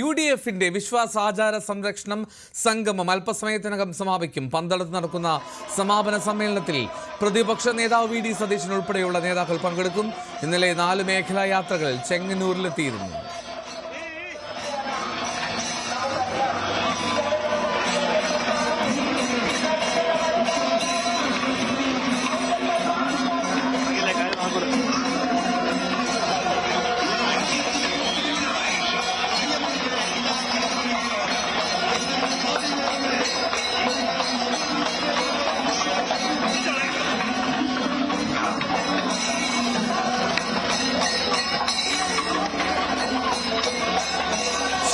UDFിന്റെ വിശ്വാസാചാര സംരക്ഷണം സംഗമം അല്പസമയത്തിനകം സമാപിക്കും. പന്തളത്ത് നടക്കുന്ന സമാപന സമ്മേളനത്തിൽ പ്രതിപക്ഷ നേതാവ് വി.ഡി. സതീശൻ ഉൾപ്പെടെയുള്ള നേതാക്കൾ പങ്കെടുക്കും. ഇന്നലെ 4 മേഖലാ യാത്രകൾ ചെങ്ങന്നൂരിലെത്തിയിരുന്നു.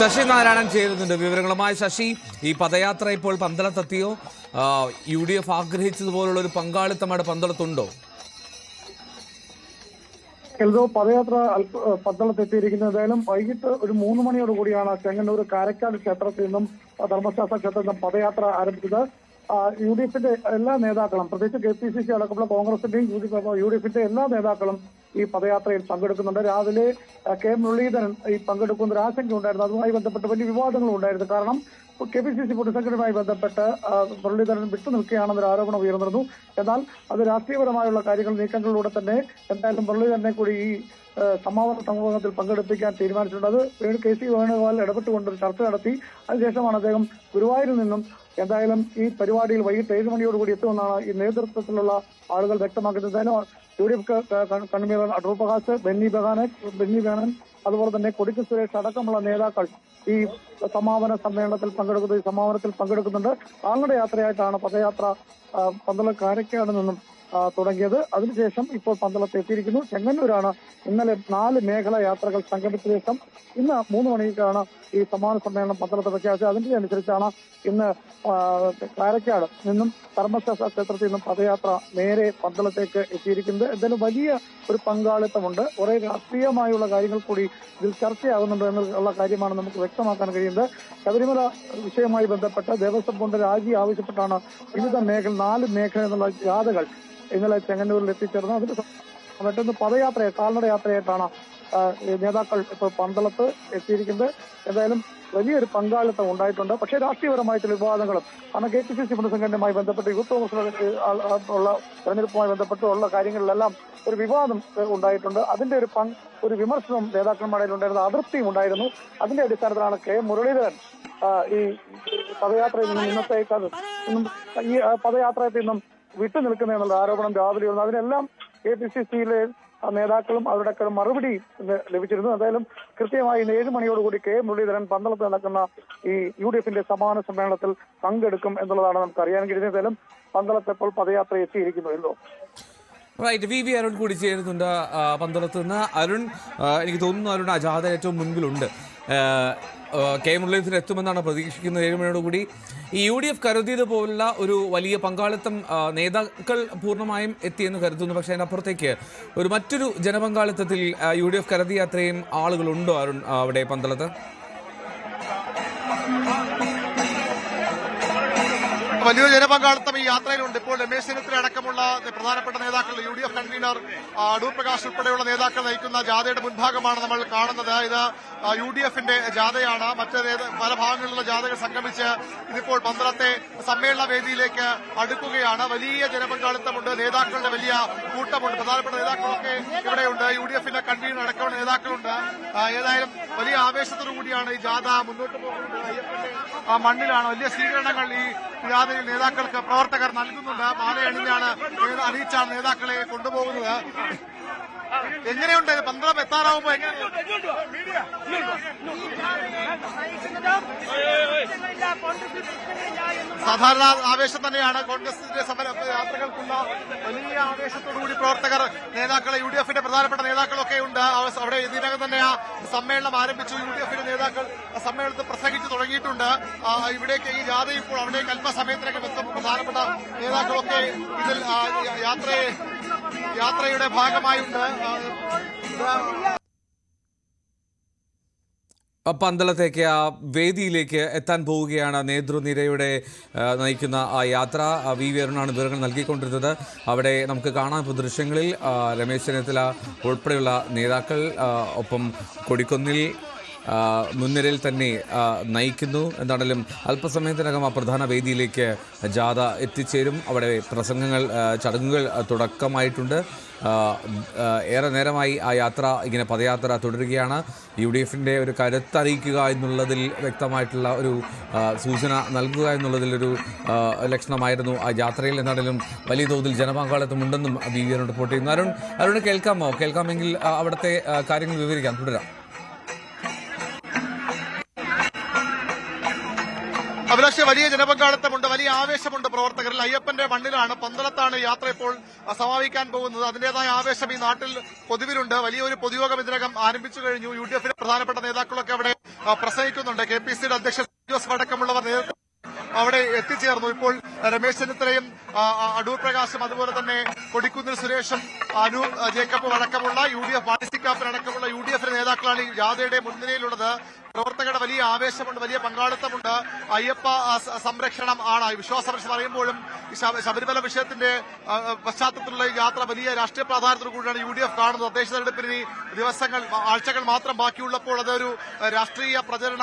ശശി നാരായണൻ ചേരുന്നുണ്ട് വിവരങ്ങളുമായി. ശശി, ഈ പദയാത്ര ഇപ്പോൾ പന്തളത്തെത്തിയോ? UDF ആഗ്രഹിച്ചതുപോലുള്ള ഒരു പങ്കാളിത്തം അവിടെ പന്തളത്തുണ്ടോ? പദയാത്ര പന്തളത്തെത്തിയിരിക്കുന്നത് ഏതായാലും വൈകിട്ട് ഒരു 3 മണിയോട് കൂടിയാണ് ചെങ്ങന്നൂർ കാരക്കാട് ക്ഷേത്രത്തിൽ നിന്നും ധർമ്മശാസ്ത്ര ക്ഷേത്രത്തിൽ നിന്നും പദയാത്ര ആരംഭിച്ചത്. UDFിന്റെ എല്ലാ നേതാക്കളും, പ്രത്യേകിച്ച് KPCC അടക്കമുള്ള കോൺഗ്രസിന്റെയും UDFിന്റെ എല്ലാ നേതാക്കളും ഈ പദയാത്രയിൽ പങ്കെടുക്കുന്നുണ്ട്. രാവിലെ കെ മുരളീധരൻ ഈ പങ്കെടുക്കുന്ന ഒരു ആശങ്ക ഉണ്ടായിരുന്നു. അതുമായി ബന്ധപ്പെട്ട് വലിയ വിവാദങ്ങളും ഉണ്ടായിരുന്നു. കാരണം KPCC പൊതുസെക്രട്ടറിയുമായി ബന്ധപ്പെട്ട് മുരളീധരൻ വിട്ടുനിൽക്കുകയാണെന്നൊരു ആരോപണം ഉയർന്നിരുന്നു. എന്നാൽ അത് രാഷ്ട്രീയപരമായുള്ള കാര്യങ്ങൾ നീക്കങ്ങളിലൂടെ തന്നെ എന്തായാലും മുരളീധരനെ കൂടി ഈ സമാപന സംഗമത്തിൽ പങ്കെടുപ്പിക്കാൻ തീരുമാനിച്ചിട്ടുണ്ട്. അത് KC വേണുഗോപാൽ ഇടപെട്ടുകൊണ്ടൊരു ചർച്ച നടത്തി. അതിനുശേഷമാണ് അദ്ദേഹം ഗുരുവായൂരിൽ നിന്നും എന്തായാലും ഈ പരിപാടിയിൽ വൈകിട്ട് 7 മണിയോടുകൂടി എത്തുമെന്നാണ് ഈ നേതൃത്വത്തിലുള്ള ആളുകൾ വ്യക്തമാക്കുന്നത്. എന്തായാലും UDF കൺവീനർ അടൂർ പ്രകാശ്, ബെന്നി ബെഹനാൻ, അതുപോലെ തന്നെ കൊടിക്കു സുരേഷ് അടക്കമുള്ള നേതാക്കൾ ഈ സമാപന സമ്മേളനത്തിൽ പങ്കെടുക്കുന്നുണ്ട്. കാൽനട യാത്രയായിട്ടാണ് പദയാത്ര പന്തളം കാരക്കാട് നിന്നും തുടങ്ങിയത്. അതിനുശേഷം ഇപ്പോൾ പന്തളത്ത് എത്തിയിരിക്കുന്നു. ചെങ്ങന്നൂരാണ് ഇന്നലെ 4 മേഖലാ യാത്രകൾ സംഗമിച്ച ശേഷം ഇന്ന് 3 മണിക്കാണ് ഈ സമാപന സമ്മേളനം പന്തളത്ത് പ്രഖ്യാപിച്ചത്. അതിന്റെ അനുസരിച്ചാണ് ഇന്ന് കാരക്കാട് നിന്നും ധർമ്മശാസ്ത്ര ക്ഷേത്രത്തിൽ നിന്നും പദയാത്ര നേരെ പന്തളത്തേക്ക് എത്തിയിരിക്കുന്നത്. എന്തായാലും വലിയ ഒരു പങ്കാളിത്തമുണ്ട്. കുറെ രാഷ്ട്രീയമായുള്ള കാര്യങ്ങൾ കൂടി ഇതിൽ ചർച്ചയാകുന്നുണ്ട് എന്നുള്ള കാര്യമാണ് നമുക്ക് വ്യക്തമാക്കാൻ കഴിയുന്നത്. ശബരിമല വിഷയവുമായി ബന്ധപ്പെട്ട് ദേവസ്വം ബോർഡ് രാജി ആവശ്യപ്പെട്ടാണ് വിവിധ 4 മേഖല എന്നുള്ള ജാഥകൾ ഇന്നലെ ചെങ്ങന്നൂരിൽ എത്തിച്ചേർന്നത്. അതിന് മറ്റൊന്ന് കാൽനട യാത്രയായിട്ടാണ് നേതാക്കൾ ഇപ്പോൾ പന്തളത്ത് എത്തിയിരിക്കുന്നത്. എന്തായാലും വലിയൊരു പങ്കാളിത്തം ഉണ്ടായിട്ടുണ്ട്. പക്ഷേ രാഷ്ട്രീയപരമായിട്ടുള്ള വിവാദങ്ങളും കാരണം KPCC പുനഃസംഘടനയുമായി ബന്ധപ്പെട്ട് യൂത്ത് കോൺഗ്രസ് ഉള്ള തെരഞ്ഞെടുപ്പുമായി ബന്ധപ്പെട്ടുള്ള കാര്യങ്ങളിലെല്ലാം ഒരു വിവാദം ഉണ്ടായിട്ടുണ്ട്. അതിന്റെ ഒരു വിമർശനം നേതാക്കന്മാരിൽ ഉണ്ടായിരുന്ന അതൃപ്തിയും ഉണ്ടായിരുന്നു. അതിന്റെ അടിസ്ഥാനത്തിലാണ് കെ മുരളീധരൻ ഈ പദയാത്രയിൽ നിന്നും ഈ പദയാത്രയിൽ നിന്നും വിട്ടുനിൽക്കുന്ന എന്നുള്ള ആരോപണം രാവിലെ വന്നു. അതിനെല്ലാം KPCCയിലെ നേതാക്കളും അവരുടെ മറുപടി ലഭിച്ചിരുന്നു. എന്തായാലും കൃത്യമായി 7 മണിയോടുകൂടി കെ മുരളീധരൻ പന്തളത്ത് നടക്കുന്ന ഈ UDFിന്റെ സമാപന സമ്മേളനത്തിൽ പങ്കെടുക്കും എന്നുള്ളതാണ് നമുക്ക് അറിയാൻ കഴിയുന്നത്. എന്തായാലും പന്തളത്ത് ഇപ്പോൾ പദയാത്ര എത്തിയിരിക്കുന്നു എന്തോ. റൈറ്റ്, വി അരുൺ കൂടി ചേരുന്നുണ്ട് പന്തളത്ത് നിന്ന്. അരുൺ, എനിക്ക് തോന്നുന്നു അരുൺ ജാഥ ഏറ്റവും മുൻപിലുണ്ട്. കെ മുരളീധരൻ എത്തുമെന്നാണ് പ്രതീക്ഷിക്കുന്നത് 7 മണിയോടുകൂടി. ഈ UDF കരുതിയതുപോലുള്ള ഒരു വലിയ പങ്കാളിത്തം നേതാക്കൾ പൂർണ്ണമായും എത്തിയെന്ന് കരുതുന്നു. പക്ഷേ അതിനപ്പുറത്തേക്ക് മറ്റൊരു ജനപങ്കാളിത്തത്തിൽ UDF കരുതിയ അത്രയും ആളുകളുണ്ടോ അരുൺ അവിടെ പന്തളത്ത്? വലിയൊരു ജനപങ്കാളിത്തം ഈ യാത്രയിലുണ്ട്. ഇപ്പോൾ രമേശ് ചെന്നിത്തല അടക്കമുള്ള പ്രധാനപ്പെട്ട നേതാക്കൾ, UDF കൺവീനർ അടൂർ പ്രകാശ് ഉൾപ്പെടെയുള്ള നേതാക്കൾ നയിക്കുന്ന ജാഥയുടെ മുൻഭാഗമാണ് നമ്മൾ കാണുന്നത്. ഇത് UDFിന്റെ ജാഥയാണ്. പല ഭാഗങ്ങളിലുള്ള ജാഥകൾ സംഗമിച്ച് ഇതിപ്പോൾ പന്തളത്തെ സമ്മേളന വേദിയിലേക്ക് അടുക്കുകയാണ്. വലിയ ജനപങ്കാളിത്തമുണ്ട്. നേതാക്കളുടെ വലിയ കൂട്ടമുണ്ട്. പ്രധാനപ്പെട്ട നേതാക്കളൊക്കെ ഇവിടെയുണ്ട്. UDFിന്റെ കൺവീനർ അടക്കമുള്ള നേതാക്കളുണ്ട്. ഏതായാലും വലിയ ആവേശത്തോടു കൂടിയാണ് ഈ ജാഥ മുന്നോട്ട് പോകുന്നത്. അയ്യപ്പന്റെ മണ്ണിലാണ് വലിയ സ്വീകരണങ്ങൾ ഈ ജാഥയിൽ നേതാക്കൾക്ക് പ്രവർത്തകർ നൽകുന്നുണ്ട്. അണിയിച്ചാണ് നേതാക്കളെ കൊണ്ടുപോകുന്നത്. എങ്ങനെയുണ്ട് പന്തളം എത്താറാവുമ്പോ? സാധാരണ ആവേശം തന്നെയാണ് കോൺഗ്രസിന്റെ യാത്രകൾക്കുള്ള വലിയ ആവേശത്തോടുകൂടി പ്രവർത്തകർ, നേതാക്കളെ, UDFിന്റെ പ്രധാനപ്പെട്ട നേതാക്കളൊക്കെ ഉണ്ട്. അവിടെ ഇതിനകം തന്നെ ആ സമ്മേളനം ആരംഭിച്ചു. UDFിന്റെ നേതാക്കൾ സമ്മേളനത്തിൽ പ്രസംഗിച്ചു തുടങ്ങിയിട്ടുണ്ട്. ഇവിടേക്ക് ഈ ജാഥ ഇപ്പോൾ അവിടേക്ക് അല്പസമയത്തിനകം എത്തും. പ്രധാനപ്പെട്ട നേതാക്കളൊക്കെ ഇതിൽ യാത്രയുടെ ഭാഗമായുണ്ട്. പന്തളത്തേക്ക് ആ വേദിയിലേക്ക് എത്താൻ പോവുകയാണ് നേതൃനിരയുടെ നയിക്കുന്ന ആ യാത്ര. വി അരുണാണ് വിവരങ്ങൾ നൽകിക്കൊണ്ടിരുന്നത്. അവിടെ നമുക്ക് കാണാൻ ഇപ്പോൾ ദൃശ്യങ്ങളിൽ രമേശ് ചെന്നിത്തല ഉൾപ്പെടെയുള്ള നേതാക്കൾ, ഒപ്പം കൊടിക്കുന്നിൽ മുൻനിരയിൽ തന്നെ നയിക്കുന്നു. എന്താണെങ്കിലും അല്പസമയത്തിനകം ആ പ്രധാന വേദിയിലേക്ക് ജാഥ എത്തിച്ചേരും. അവിടെ പ്രസംഗങ്ങൾ, ചടങ്ങുകൾ തുടക്കമായിട്ടുണ്ട്. ഏറെ നേരമായി ആ യാത്ര, ഇങ്ങനെ പദയാത്ര തുടരുകയാണ്. UDFിൻ്റെ ഒരു കരുത്തറിയിക്കുക എന്നുള്ളതിൽ വ്യക്തമായിട്ടുള്ള ഒരു സൂചന നൽകുക എന്നുള്ളതിലൊരു ലക്ഷണമായിരുന്നു ആ യാത്രയിൽ. എന്നാണെങ്കിലും വലിയ തോതിൽ ജനപങ്കാളിത്തമുണ്ടെന്നും BVR റിപ്പോർട്ട് ചെയ്യുന്നു. അരുണ് കേൾക്കാമെങ്കിൽ അവിടുത്തെ കാര്യങ്ങൾ വിവരിക്കാം. തുടരാം. അഭിലാഷ്, വലിയ ജനപങ്കാളിത്തമുണ്ട്, വലിയ ആവേശമുണ്ട് പ്രവർത്തകരിൽ. അയ്യപ്പന്റെ മണ്ണിലാണ്, പന്തളത്താണ് യാത്ര ഇപ്പോൾ സമാപിക്കാൻ പോകുന്നത്. അതിന്റേതായ ആവേശം ഈ നാട്ടിൽ പൊതുവിലുണ്ട്. വലിയൊരു പൊതുയോഗം ഇതിനകം ആരംഭിച്ചു കഴിഞ്ഞു. UDFിലെ പ്രധാനപ്പെട്ട നേതാക്കളൊക്കെ അവിടെ പ്രസംഗിക്കുന്നുണ്ട്. KPCയുടെ അധ്യക്ഷൻ ജോസഫ് അടക്കമുള്ളവർ നേതൃത്വം അവിടെ എത്തിച്ചേർന്നു. ഇപ്പോൾ രമേശ് ചെന്നിത്തലയും അടൂർ പ്രകാശും അതുപോലെ തന്നെ കൊടിക്കുന്നിൽ സുരേഷും അനൂപ് ജേക്കബും അടക്കമുള്ള UDF അടക്കമുള്ള UDFിലെ നേതാക്കളാണ് ഈ ജാഥയുടെ മുൻനിരയിലുള്ളത്. പ്രവർത്തകരുടെ വലിയ ആവേശമുണ്ട്, വലിയ പങ്കാളിത്തമുണ്ട്. അയ്യപ്പ സംരക്ഷണം ആണ്, വിശ്വാസ സംരക്ഷണം പറയുമ്പോഴും ശബരിമല വിഷയത്തിന്റെ പശ്ചാത്തലത്തിലുള്ള ഈ യാത്ര വലിയ രാഷ്ട്രീയ പ്രാധാന്യത്തോടു കൂടിയാണ് UDF കാണുന്നത്. തദ്ദേശ തെരഞ്ഞെടുപ്പിന് ദിവസങ്ങൾ, ആഴ്ചകൾ മാത്രം ബാക്കിയുള്ളപ്പോൾ അതൊരു രാഷ്ട്രീയ പ്രചരണ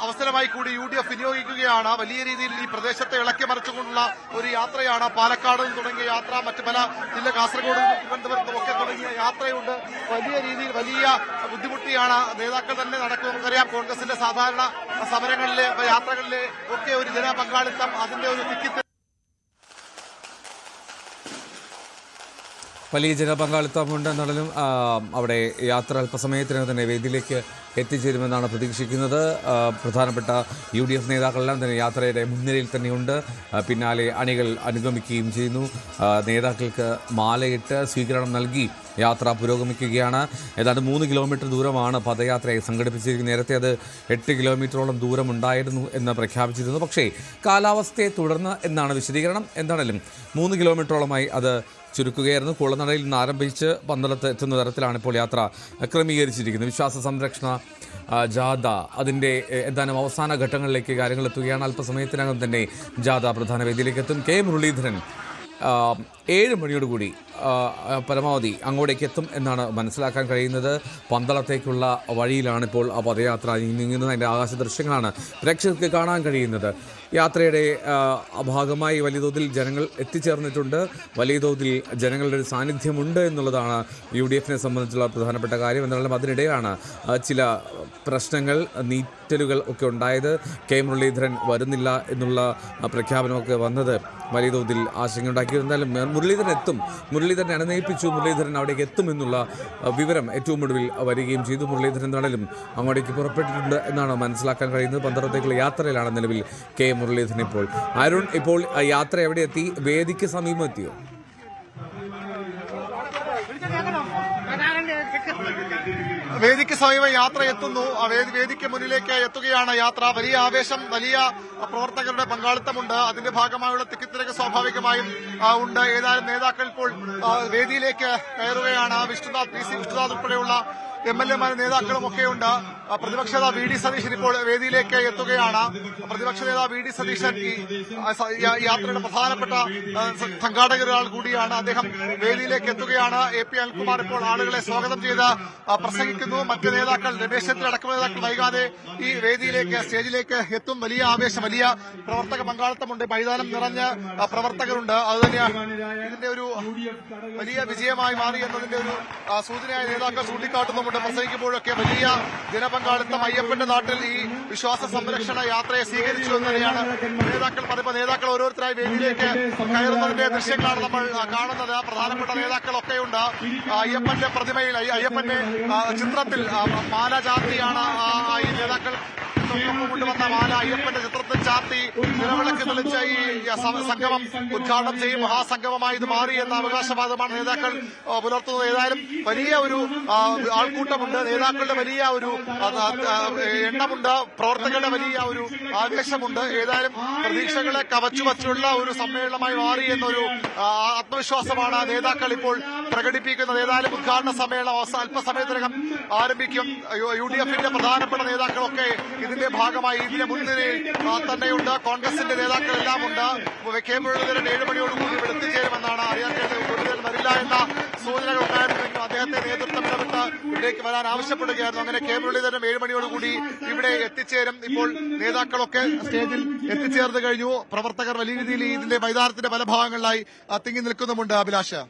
അവസരമായി കൂടി UDF വിനിയോഗിക്കുകയാണ്. വലിയ രീതിയിൽ ഈ പ്രദേശത്തെ ഇളക്കി മറിച്ചുകൊണ്ടുള്ള ഒരു യാത്രയാണ്. പാലക്കാട് നിന്ന് തുടങ്ങിയ യാത്ര, മറ്റ് പല ജില്ല, കാസർഗോഡ് നിന്നും തിരുവനന്തപുരത്തും ഒക്കെ തുടങ്ങിയ യാത്രയുണ്ട്. വലിയ രീതിയിൽ വലിയ ബുദ്ധിമുട്ടിയാണ് നേതാക്കൾ തന്നെ നടക്കുന്നത്. നമുക്കറിയാം, കോൺഗ്രസിന്റെ സാധാരണ സമരങ്ങളിലെ, യാത്രകളിലെ ഒക്കെ ഒരു ജനപങ്കാളിത്തം, അതിന്റെ ഒരു തിക്കിത്ത്, വലിയ ജനപങ്കാളിത്തമുണ്ട്. എന്നാലും അവിടെ യാത്ര അല്പസമയത്തിനകം തന്നെ വേദിയിലേക്ക് എത്തിച്ചേരുമെന്നാണ് പ്രതീക്ഷിക്കുന്നത്. പ്രധാനപ്പെട്ട UDF നേതാക്കളെല്ലാം തന്നെ യാത്രയുടെ മുൻനിരയിൽ തന്നെയുണ്ട്. പിന്നാലെ അണികൾ അനുഗമിക്കുകയും ചെയ്യുന്നു. നേതാക്കൾക്ക് മാലയിട്ട് സ്വീകരണം നൽകി യാത്ര പുരോഗമിക്കുകയാണ്. ഏതാണ്ട് 3 കിലോമീറ്റർ ദൂരമാണ് പദയാത്രയെ സംഘടിപ്പിച്ചിരിക്കുന്നത്. നേരത്തെ അത് 8 കിലോമീറ്ററോളം ദൂരമുണ്ടായിരുന്നു എന്ന് പ്രഖ്യാപിച്ചിരുന്നു. പക്ഷേ കാലാവസ്ഥയെ തുടർന്ന് എന്നാണ് വിശദീകരണം. എന്താണെങ്കിലും 3 കിലോമീറ്ററോളമായി അത് ചുരുക്കുകയായിരുന്നു. കുളനടയിൽ നിന്ന് ആരംഭിച്ച് പന്തളത്ത് എത്തുന്ന തരത്തിലാണ് ഇപ്പോൾ യാത്ര ക്രമീകരിച്ചിരിക്കുന്നത്. വിശ്വാസ സംരക്ഷണ ജാഥ അതിൻ്റെ ഏതാനും അവസാന ഘട്ടങ്ങളിലേക്ക് കാര്യങ്ങൾ എത്തുകയാണ്. അല്പസമയത്തിനകം തന്നെ ജാഥ പ്രധാന വേദിയിലേക്ക് എത്തും. മുരളീധരൻ 7 മണിയോടുകൂടി പരമാവധി അങ്ങോട്ടേക്ക് എത്തും എന്നാണ് മനസ്സിലാക്കാൻ കഴിയുന്നത്. പന്തളത്തേക്കുള്ള വഴിയിലാണ് ഇപ്പോൾ ആ പദയാത്ര നീങ്ങുന്നത്. അതിൻ്റെ ആകാശ ദൃശ്യങ്ങളാണ് പ്രേക്ഷകർക്ക് കാണാൻ കഴിയുന്നത്. യാത്രയുടെ ഭാഗമായി വലിയ തോതിൽ ജനങ്ങൾ എത്തിച്ചേർന്നിട്ടുണ്ട്. വലിയ തോതിൽ ജനങ്ങളുടെ ഒരു സാന്നിധ്യമുണ്ട് എന്നുള്ളതാണ് UDFിനെ സംബന്ധിച്ചുള്ള പ്രധാനപ്പെട്ട കാര്യം. എന്നാലും അതിനിടെയാണ് ചില പ്രശ്നങ്ങൾ, നീറ്റലുകൾ ഒക്കെ ഉണ്ടായത്. മുരളീധരൻ വരുന്നില്ല എന്നുള്ള പ്രഖ്യാപനമൊക്കെ വന്നത് വലിയ തോതിൽ ആശങ്കയുണ്ടാക്കി. എന്തായാലും മുരളീധരൻ എത്തും, മുരളീധരൻ അനുനയിപ്പിച്ചു, മുരളീധരൻ അവിടേക്ക് എത്തുമെന്നുള്ള വിവരം ഏറ്റവും ഒടുവിൽ വരികയും ചെയ്തു. മുരളീധരൻ എന്തായാലും അങ്ങോട്ടേക്ക് പുറപ്പെട്ടിട്ടുണ്ട് എന്നാണ് മനസ്സിലാക്കാൻ കഴിയുന്നത്. പന്തളത്തേക്കുള്ള യാത്രയിലാണ് നിലവിൽ മുരളീധരൻ. ഇപ്പോൾ യാത്ര എവിടെ എത്തി? വേദിക്ക് സമീപം എത്തിയോ? വേദിക്ക് സമീപം യാത്ര എത്തുന്നു. വേദിക്ക് മുന്നിലേക്ക് എത്തുകയാണ് യാത്ര. വലിയ ആവേശം, വലിയ പ്രവർത്തകരുടെ പങ്കാളിത്തമുണ്ട്. അതിന്റെ ഭാഗമായുള്ള തിക്കിത്തിരക്ക് സ്വാഭാവികമായും ഉണ്ട്. ഏതായാലും നേതാക്കൾ ഇപ്പോൾ വേദിയിലേക്ക് കയറുകയാണ്. PC വിഷ്ണുനാഥ് ഉൾപ്പെടെയുള്ള MLA-മാരും നേതാക്കളും ഒക്കെയുണ്ട്. പ്രതിപക്ഷ നേതാവ് VD സതീശൻ ഇപ്പോൾ വേദിയിലേക്ക് എത്തുകയാണ്. പ്രതിപക്ഷ നേതാവ് VD സതീശൻ ഈ യാത്രയുടെ പ്രധാനപ്പെട്ട സംഘാടകരിൽ കൂടിയാണ്. അദ്ദേഹം വേദിയിലേക്ക് എത്തുകയാണ്. AP അനിൽകുമാർ ഇപ്പോൾ ആളുകളെ സ്വാഗതം ചെയ്ത് പ്രസംഗിക്കുന്നു. മറ്റ് നേതാക്കൾ, രമേശ് ചെന്നിത്തല അടക്കമുള്ള നേതാക്കൾ വൈകാതെ ഈ വേദിയിലേക്ക്, സ്റ്റേജിലേക്ക് എത്തും. വലിയ ആവേശം, വലിയ പ്രവർത്തക പങ്കാളിത്തമുണ്ട്. മൈതാനം നിറഞ്ഞ് പ്രവർത്തകരുണ്ട്. അതുതന്നെയാണ് ഇതിന്റെ ഒരു വലിയ വിജയമായി മാറി എന്നതിന്റെ ഒരു സൂചനയായി നേതാക്കൾ ചൂണ്ടിക്കാട്ടുന്നുമുണ്ട്. പ്രസംഗിക്കുമ്പോഴൊക്കെ വലിയ ജനപങ്കാളിത്തം. അയ്യപ്പന്റെ നാട്ടിൽ ഈ വിശ്വാസ സംരക്ഷണ യാത്രയെ സ്വീകരിച്ചു എന്ന് തന്നെയാണ് നേതാക്കൾ പറയുമ്പോൾ. നേതാക്കൾ ഓരോരുത്തരായി വേദിയിലേക്ക് കയറുന്നതിന്റെ ദൃശ്യങ്ങളാണ് നമ്മൾ കാണുന്നത്. പ്രധാനപ്പെട്ട നേതാക്കളൊക്കെയുണ്ട്. അയ്യപ്പന്റെ പ്രതിമയിൽ, അയ്യപ്പന്റെ ചിത്രത്തിൽ മാല ചാർത്തിയാണ് ഈ നേതാക്കൾ കൊണ്ടുവന്ന മാല അയ്യപ്പന്റെ ചിത്രത്തിൽ ചാർത്തി നിലവിളക്ക് തെളിച്ച ഈ സംഗമം ഉദ്ഘാടനം ചെയ്യും. മഹാസംഗമമായി ഇത് മാറി എന്ന അവകാശവാദമാണ് നേതാക്കൾ പുലർത്തുന്നത്. ഏതായാലും വലിയ ഒരു ആൾക്കൂട്ടമുണ്ട്. നേതാക്കളുടെ വലിയ ഒരു എണ്ണമുണ്ട്. പ്രവർത്തകരുടെ വലിയ ഒരു ആവേശമുണ്ട്. ഏതായാലും പ്രതീക്ഷകളെ കവച്ചുവച്ചുള്ള ഒരു സമ്മേളനമായി മാറി എന്നൊരു ആത്മവിശ്വാസമാണ് നേതാക്കൾ ഇപ്പോൾ പ്രകടിപ്പിക്കുന്നത്. ഏതായാലും ഉദ്ഘാടന സമ്മേളനം അല്പസമയത്തിനകം ആരംഭിക്കും. UDFിന്റെ പ്രധാനപ്പെട്ട നേതാക്കളൊക്കെ ഇതിന്റെ ഭാഗമായി ഇതിന്റെ മുൻനിരയിൽ തന്നെയുണ്ട്. കോൺഗ്രസിന്റെ നേതാക്കളെല്ലാം ഉണ്ട്. മുരളീധരൻ 7 മണിയോടുകൂടി ഇവിടെ എത്തിച്ചേരുമെന്നാണ് അറിയാൻ കഴിയുന്നത്. മുരളീധരൻ വരില്ല എന്ന സൂചനകൾ ഉണ്ടായിരുന്നുവെങ്കിലും അദ്ദേഹത്തെ നേതൃത്വം ഇടപെട്ട് ഇവിടേക്ക് വരാൻ ആവശ്യപ്പെടുകയായിരുന്നു. അങ്ങനെ കെ മുരളീധരൻ 7 മണിയോടുകൂടി ഇവിടെ എത്തിച്ചേരും. ഇപ്പോൾ നേതാക്കളൊക്കെ സ്റ്റേജിൽ എത്തിച്ചേർന്ന് കഴിഞ്ഞു. പ്രവർത്തകർ വലിയ രീതിയിൽ ഇതിന്റെ മൈതാനത്തിന്റെ പല ഭാഗങ്ങളിലായി തിങ്ങി നിൽക്കുന്നുമുണ്ട്. അഭിലാഷ്.